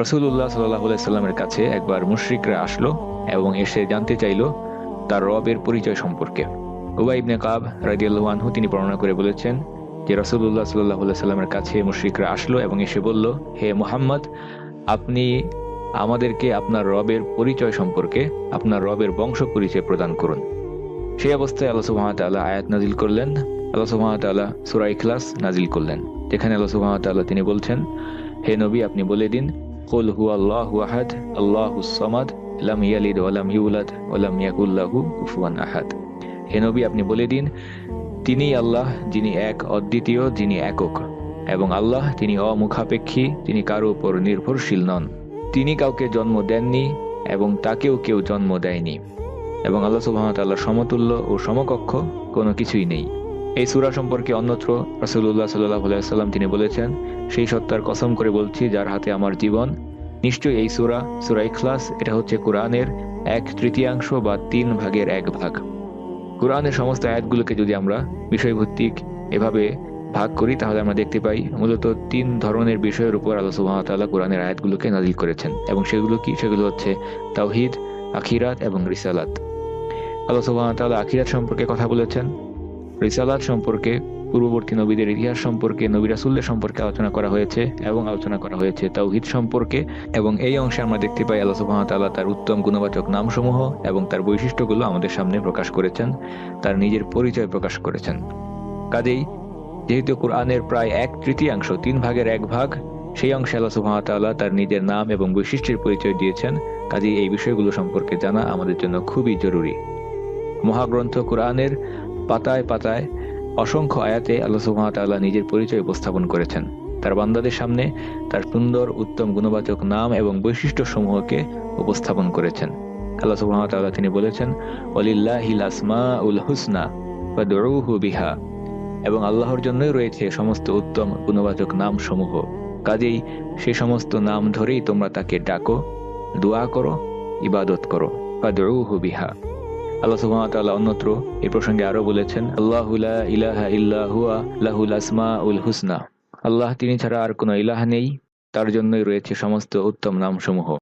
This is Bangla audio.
রাসূলুল্লাহ সাল্লাল্লাহু আলাইহি সাল্লামের কাছে একবার মুশরিকরা আসলো এবং এসে জানতে চাইল তার রবের পরিচয় সম্পর্কে। উবাই ইবনে কাব রাদিয়াল্লাহু আনহু তিনি বর্ণনা করে বলেছেন যে রাসূলুল্লাহ সাল্লাল্লাহু আলাইহি সাল্লামের কাছে মুশরিকরা আসলো এবং এসে বলল, হে মুহাম্মদ, আপনি আমাদেরকে আপনার রবের পরিচয় সম্পর্কে, আপনার রবের বংশ পরিচয় প্রদান করুন। সেই অবস্থায় আল্লাহ সুবহানাহু ওয়া তাআলা আয়াত নাজিল করলেন। আল্লাহ সুবহানাহু ওয়া তাআলা সূরা ইখলাস নাজিল করলেন, যেখানে আল্লাহ সুবহানাহু ওয়া তাআলা তিনি বলছেন, হে নবী, আপনি বলে দিন, কুল হুয়াল্লাহু আহাদ আল্লাহুস সামাদ লাম ইয়ালিদ ওয়া লাম ইউলাদ ওয়া লাম ইয়াকুল লাহু কুফুয়ান আহাদ। হে নবী, আপনি বলে দিন, তিনিই আল্লাহ, যিনি এক, অদ্বিতীয়, যিনি একক, এবং আল্লাহ তিনি অমুখাপেক্ষী, তিনি কারো উপর নির্ভরশীল নন। তিনি কাউকে জন্ম দেননি এবং তাকেও কেউ জন্ম দেয়নি, এবং আল্লাহ সুবহানাহু ওয়া তাআলার সমতুল্য ও সমকক্ষ কোনো কিছুই নেই। এই সূরা সম্পর্কে অন্যত্র রাসূলুল্লাহ সাল্লাল্লাহু আলাইহি ওয়াসাল্লাম তিনি বলেছেন, সেই সত্তার কসম করে বলছি যার হাতে আমার জীবন, নিশ্চয়ই এই সূরা ইখলাস, এটা হচ্ছে কোরআনের 1/3 বা 1/3 ভাগ। কোরআনের সমস্ত আয়াতগুলোকে যদি আমরা বিষয়ভিত্তিক এভাবে ভাগ করি, তাহলে আমরা দেখতে পাই মূলত 3 ধরনের বিষয়ের উপর আল্লাহ সুবহানাহু ওয়া তাআলা কোরআনের আয়াতগুলোকে নাযিল করেছেন, এবং সেগুলো কি? সেগুলো হচ্ছে তাওহীদ, আখিরাত এবং রিসালাত। আল্লাহ সুবহানাহু ওয়া তাআলা আখিরাত সম্পর্কে কথা বলেছেন, রিসালাত সম্পর্কে, পূর্ববর্তী নবীদের ইতিহাস সম্পর্কে, নবী রাসূলদের সম্পর্কে আলোচনা করা হয়েছে, এবং আলোচনা করা হয়েছে তাওহীদ সম্পর্কে। এবং এই অংশে আমরা দেখতে পাই আল্লাহ সুবহানাহু ওয়া তাআলা তার উত্তম গুণবাচক নামসমূহ এবং তার বৈশিষ্ট্যগুলো আমাদের সামনে প্রকাশ করেছেন, তার নিজের পরিচয় প্রকাশ করেছেন। কাজেই যেহেতু কোরআনের প্রায় 1/3, 1/3 সেই অংশে আল্লাহ সুবহানাহু ওয়া তাআলা তার নিজের নাম এবং বৈশিষ্ট্যের পরিচয় দিয়েছেন, কাজেই এই বিষয়গুলো সম্পর্কে জানা আমাদের জন্য খুবই জরুরি। মহাগ্রন্থ কোরআনের পাতায় পাতায় অসংখ্য আয়াতে আল্লাহ সুবহানাহু ওয়া তাআলা নিজের পরিচয় উপস্থাপন করেছেন, তার বান্দাদের সামনে তার সুন্দর উত্তম গুণবাচক নাম এবং বৈশিষ্ট্য সমূহকে উপস্থাপন করেছেন। আল্লাহ সুবহানাহু ওয়া তাআলা তিনি বলেছেন, ওয়ালিল্লাহিল আসমাউল হুসনা ফাদউহু বিহা, এবং আল্লাহর জন্যই রয়েছে সমস্ত উত্তম গুণবাচক নাম সমূহ, কাজেই সে সমস্ত নাম ধরেই তোমরা তাকে ডাকো, দোয়া করো, ইবাদত করো। ফাদউহু বিহা। আল্লাহ সুবহানাহু ওয়া তাআলা অন্যত্র এই প্রসঙ্গে আরো বলেছেন, আল্লাহু লা ইলাহা ইল্লা হুয়া লাহুল আসমাউল হুসনা। আল্লাহ তিনি ছাড়া আর কোনো ইলাহ নেই, তার জন্যই রয়েছে সমস্ত উত্তম নামসমূহ।